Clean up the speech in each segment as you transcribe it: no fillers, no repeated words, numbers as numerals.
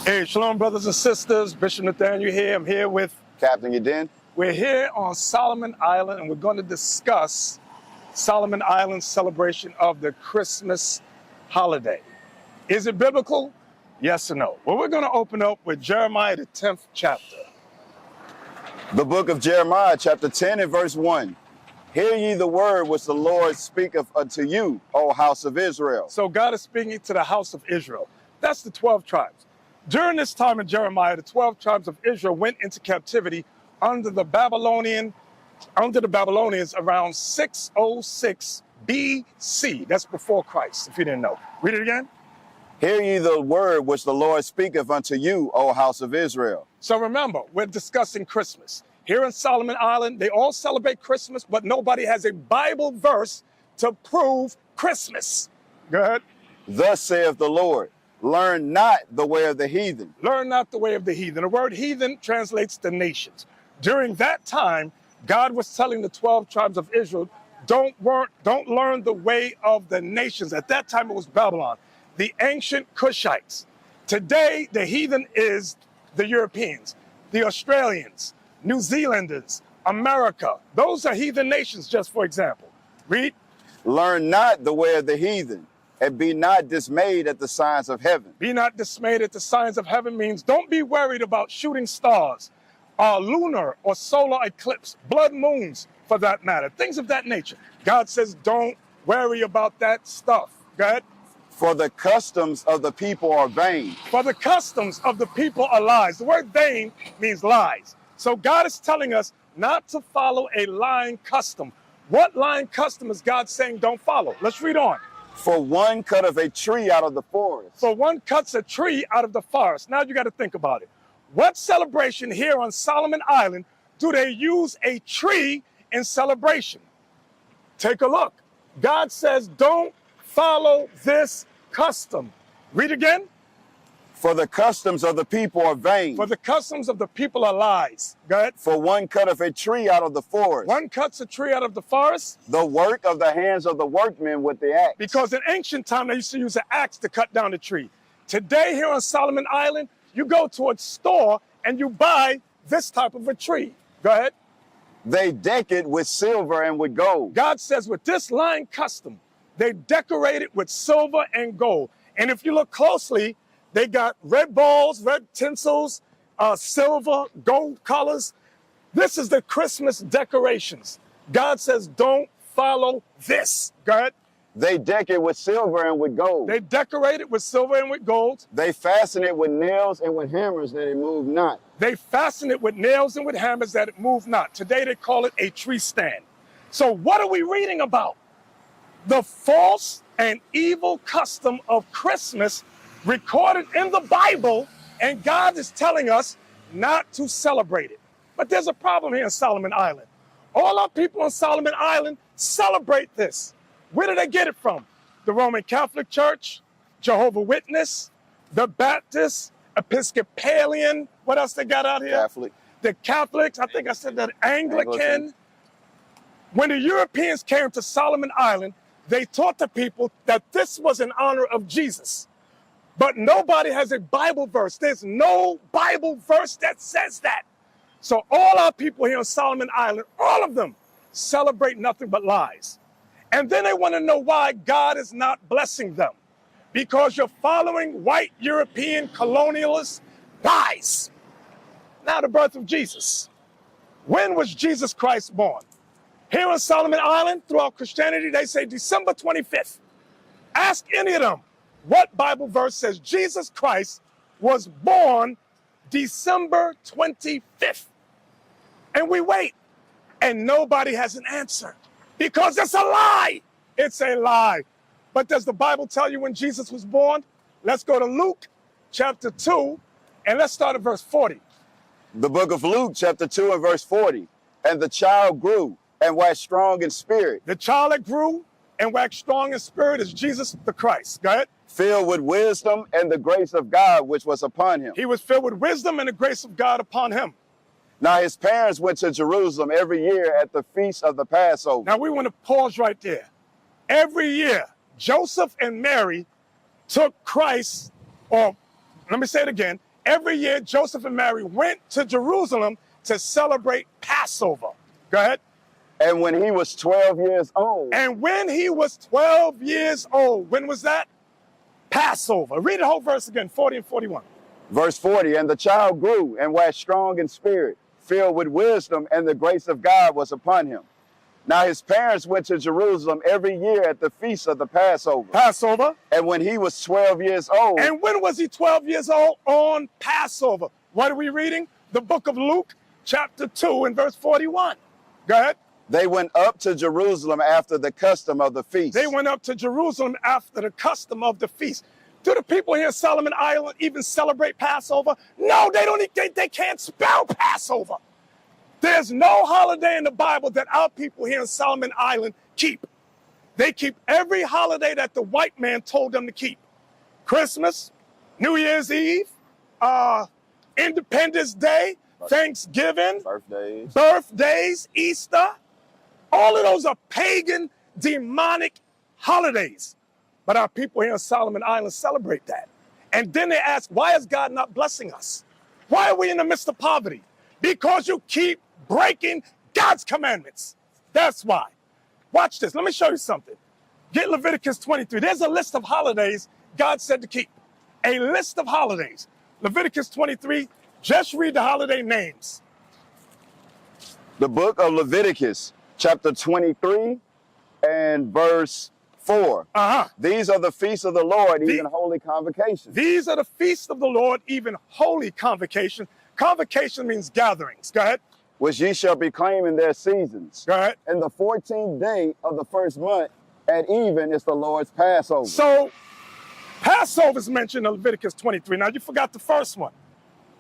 Hey, shalom, brothers and sisters. Bishop Nathaniel here. I'm here with Captain Yadin. We're here on Solomon Island, and we're going to discuss Solomon Island's celebration of the Christmas holiday. Is it biblical? Yes or no? Well, we're going to open up with Jeremiah, the 10th chapter. The book of Jeremiah, chapter 10 and verse 1. Hear ye the word which the Lord speaketh unto you, O house of Israel. So God is speaking to the house of Israel. That's the 12 tribes. During this time in Jeremiah, the 12 tribes of Israel went into captivity under the Babylonians around 606 BC. That's before Christ, if you didn't know. Read it again. Hear ye the word which the Lord speaketh unto you, O house of Israel. So remember, we're discussing Christmas. Here in Solomon Island, they all celebrate Christmas, but nobody has a Bible verse to prove Christmas. Go ahead. Thus saith the Lord, learn not the way of the heathen. Learn not the way of the heathen. The word heathen translates to nations. During that time, God was telling the 12 tribes of Israel, don't learn the way of the nations. At that time, it was Babylon, the ancient Cushites. Today, the heathen is the Europeans, the Australians, New Zealanders, America. Those are heathen nations, just for example. Read. Learn not the way of the heathen, and be not dismayed at the signs of heaven. Be not dismayed at the signs of heaven means don't be worried about shooting stars, lunar or solar eclipse, blood moons for that matter, things of that nature. God says don't worry about that stuff. Go ahead. For the customs of the people are vain. For the customs of the people are lies. The word vain means lies. So God is telling us not to follow a lying custom. What lying custom is God saying don't follow? Let's read on. For one cutteth a tree out of the forest. For one cuts a tree out of the forest. Now you got to think about it. What celebration here on Solomon Island do they use a tree in celebration? Take a look. God says don't follow this custom. Read again. For the customs of the people are vain. For the customs of the people are lies. Go ahead. For one cutteth a tree out of the forest. One cuts a tree out of the forest. The work of the hands of the workmen with the axe. Because in ancient time, they used to use an axe to cut down the tree. Today, here on Solomon Island, you go to a store and you buy this type of a tree. Go ahead. They deck it with silver and with gold. God says with this lying custom, they decorate it with silver and gold. And if you look closely, they got red balls, red tinsels, silver, gold colors. This is the Christmas decorations. God says, don't follow this. Go ahead. They deck it with silver and with gold. They decorate it with silver and with gold. They fasten it with nails and with hammers that it move not. They fasten it with nails and with hammers that it move not. Today they call it a tree stand. So what are we reading about? The false and evil custom of Christmas recorded in the Bible, and God is telling us not to celebrate it. But there's a problem here in Solomon Island. All our people on Solomon Island celebrate this. Where did they get it from? The Roman Catholic Church, Jehovah's Witness, the Baptist, Episcopalian, what else they got out here? Catholic. The Catholics, I think I said that, Anglican. When the Europeans came to Solomon Island, they taught the people that this was in honor of Jesus. But nobody has a Bible verse. There's no Bible verse that says that. So all our people here on Solomon Island, all of them, celebrate nothing but lies. And then they want to know why God is not blessing them. Because you're following white European colonialist lies. Now the birth of Jesus. When was Jesus Christ born? Here on Solomon Island, throughout Christianity, they say December 25th. Ask any of them what Bible verse says Jesus Christ was born December 25th. And we wait, and nobody has an answer because it's a lie. It's a lie. But does the Bible tell you when Jesus was born? Let's go to Luke chapter 2, and let's start at verse 40. The book of Luke chapter 2 and verse 40. And the child grew and waxed strong in spirit. The child that grew and waxed strong in spirit is Jesus the Christ. Go ahead. Filled with wisdom and the grace of God which was upon him. He was filled with wisdom and the grace of God upon him. Now his parents went to Jerusalem every year at the feast of the Passover. Now we want to pause right there. Every year, Joseph and Mary took Christ, or let me say it again. every year Joseph and Mary went to Jerusalem to celebrate Passover. Go ahead. And when he was 12 years old, And when he was 12 years old, when was that? Passover. Read the whole verse again, 40 and 41. verse 40, and the child grew and waxed strong in spirit, filled with wisdom, and the grace of God was upon him. Now his parents went to Jerusalem every year at the feast of the Passover. Passover. And when he was 12 years old, And when was he 12 years old? On Passover. What are we reading? The book of Luke, chapter 2 and verse 41. Go ahead. they went up to Jerusalem after the custom of the feast. They went up to Jerusalem after the custom of the feast. Do the people here in Solomon Island even celebrate Passover? No, they don't. They can't spell Passover. There's no holiday in the Bible that our people here in Solomon Island keep. They keep every holiday that the white man told them to keep. Christmas, New Year's Eve, Independence Day, Thanksgiving, birthdays, Easter. All of those are pagan, demonic holidays. But our people here in Solomon Island celebrate that. And then they ask, why is God not blessing us? Why are we in the midst of poverty? Because you keep breaking God's commandments. That's why. Watch this. Let me show you something. Get Leviticus 23. There's a list of holidays God said to keep. A list of holidays. Leviticus 23. Just read the holiday names. The book of Leviticus, chapter 23 and verse 4. These are the feasts of the Lord, even holy convocations. These are the feasts of the Lord, even holy convocation. Convocation means gatherings. Go ahead. Which ye shall proclaim in their seasons. Go ahead. And the 14th day of the first month at even is the Lord's Passover. So Passover is mentioned in Leviticus 23. Now you forgot the first one.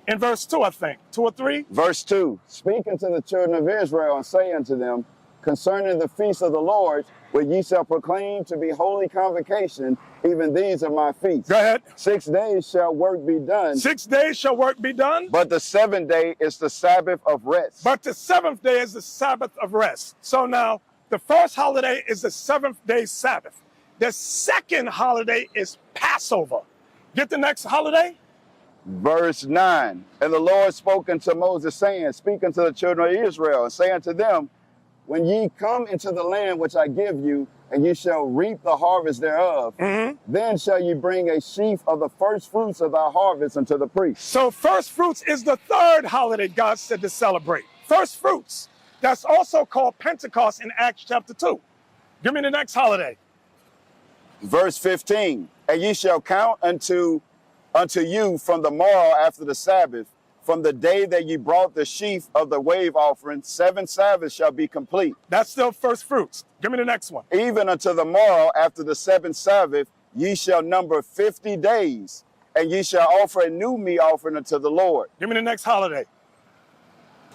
In verse 2, I think. 2 or 3? Verse 2, speak unto the children of Israel and say unto them, concerning the feast of the Lord, which ye shall proclaim to be holy convocation, even these are my feasts. Go ahead. 6 days shall work be done. 6 days shall work be done. But the 7th day is the Sabbath of rest. But the 7th day is the Sabbath of rest. So now, the first holiday is the 7th day Sabbath. The second holiday is Passover. Get the next holiday? Verse 9, and the Lord spoke unto Moses, saying, speak unto the children of Israel, and say unto them, when ye come into the land which I give you, and ye shall reap the harvest thereof, then shall ye bring a sheaf of the first fruits of thy harvest unto the priest. So first fruits is the third holiday God said to celebrate. First fruits. That's also called Pentecost in Acts chapter 2. Give me the next holiday. Verse 15, and ye shall count unto you from the morrow after the Sabbath, from the day that ye brought the sheaf of the wave offering, 7 Sabbaths shall be complete. That's still first fruits. Give me the next one. Even unto the morrow after the 7th Sabbath, ye shall number 50 days, and ye shall offer a new meat offering unto the Lord. Give me the next holiday.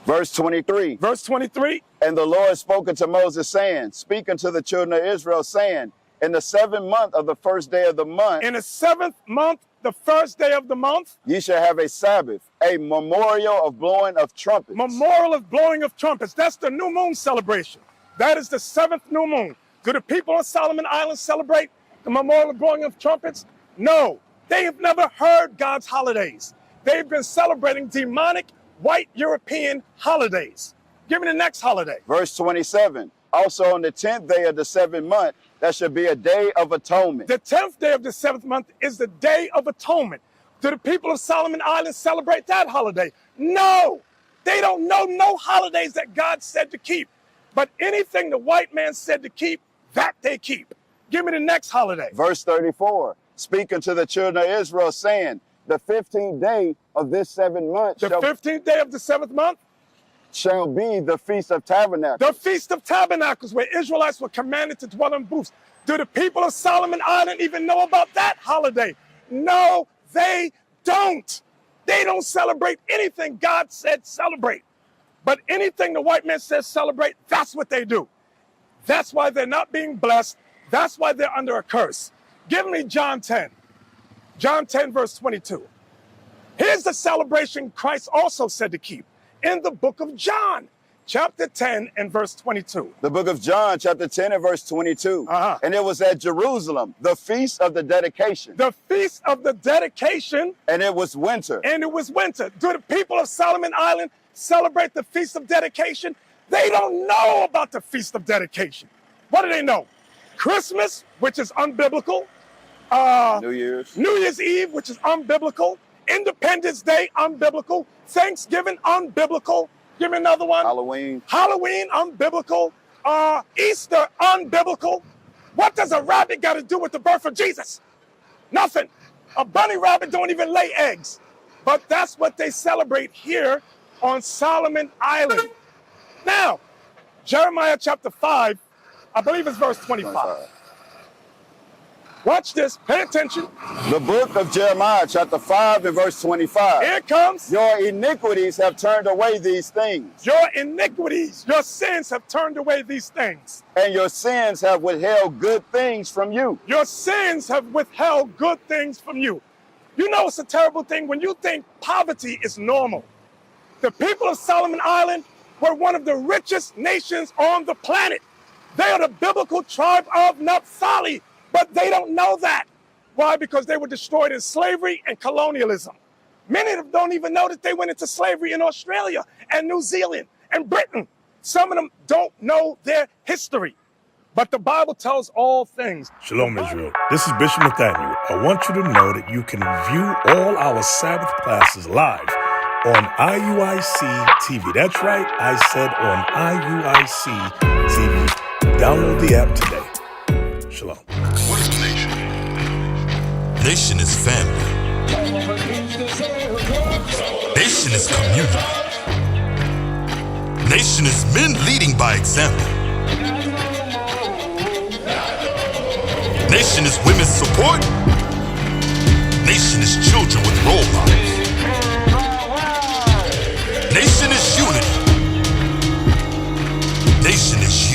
Verse 23. Verse 23. And the Lord spoke unto Moses, saying, speak unto the children of Israel, saying, in the 7th month of the first day of the month, in the 7th month, the first day of the month, ye shall have a Sabbath, a memorial of blowing of trumpets. Memorial of blowing of trumpets. That's the new moon celebration. That is the 7th new moon. Do the people on Solomon Island celebrate the memorial of blowing of trumpets? No, they have never heard God's holidays. They've been celebrating demonic white European holidays. Give me the next holiday. Verse 27. Also on the 10th day of the 7th month, that should be a day of atonement. The 10th day of the 7th month is the Day of Atonement. Do the people of Solomon Island celebrate that holiday? No, they don't know no holidays that God said to keep. But anything the white man said to keep, that they keep. Give me the next holiday. Verse 34, speak unto the children of Israel, saying, the 15th day of this 7th month. The 15th day of the 7th month shall be the Feast of Tabernacles. The Feast of Tabernacles, where Israelites were commanded to dwell in booths. Do the people of Solomon Island even know about that holiday? No, they don't. They don't celebrate anything God said celebrate. But anything the white man says celebrate, that's what they do. That's why they're not being blessed. That's why they're under a curse. Give me John 10. John 10, verse 22. Here's the celebration Christ also said to keep in the book of John, chapter 10 and verse 22. The book of John, chapter 10 and verse 22. Uh-huh. And it was at Jerusalem, the feast of the dedication. The feast of the dedication, And it was winter. and it was winter. Do the people of Solomon Island celebrate the feast of dedication? They don't know about the feast of dedication. What do they know? Christmas, which is unbiblical. New Year's. New Year's Eve, which is unbiblical. Independence Day, unbiblical. Thanksgiving, unbiblical. Give me another one. Halloween. Halloween, unbiblical. Easter, unbiblical. What does a rabbit got to do with the birth of Jesus? Nothing. A bunny rabbit don't even lay eggs. But that's what they celebrate here on Solomon Island. Now, Jeremiah chapter 5, I believe it's verse 25. Watch this. Pay attention. The book of Jeremiah, chapter 5 and verse 25. Here it comes. Your iniquities have turned away these things, Your iniquities, your sins have turned away these things. and your sins have withheld good things from you. Your sins have withheld good things from you. You know it's a terrible thing when you think poverty is normal. The people of Solomon Island were one of the richest nations on the planet. They are the biblical tribe of Naphtali, but they don't know that. Why? Because they were destroyed in slavery and colonialism. Many of them don't even know that they went into slavery in Australia and New Zealand and Britain. Some of them don't know their history. But the Bible tells all things. Shalom, Israel. This is Bishop Nathaniel. I want you to know that you can view all our Sabbath classes live on IUIC TV. That's right, I said on IUIC TV. Download the app today. Shalom. What is a nation? Nation is family. Nation is community. Nation is men leading by example. Nation is women's support. Nation is children with role models. Nation is unity. Nation is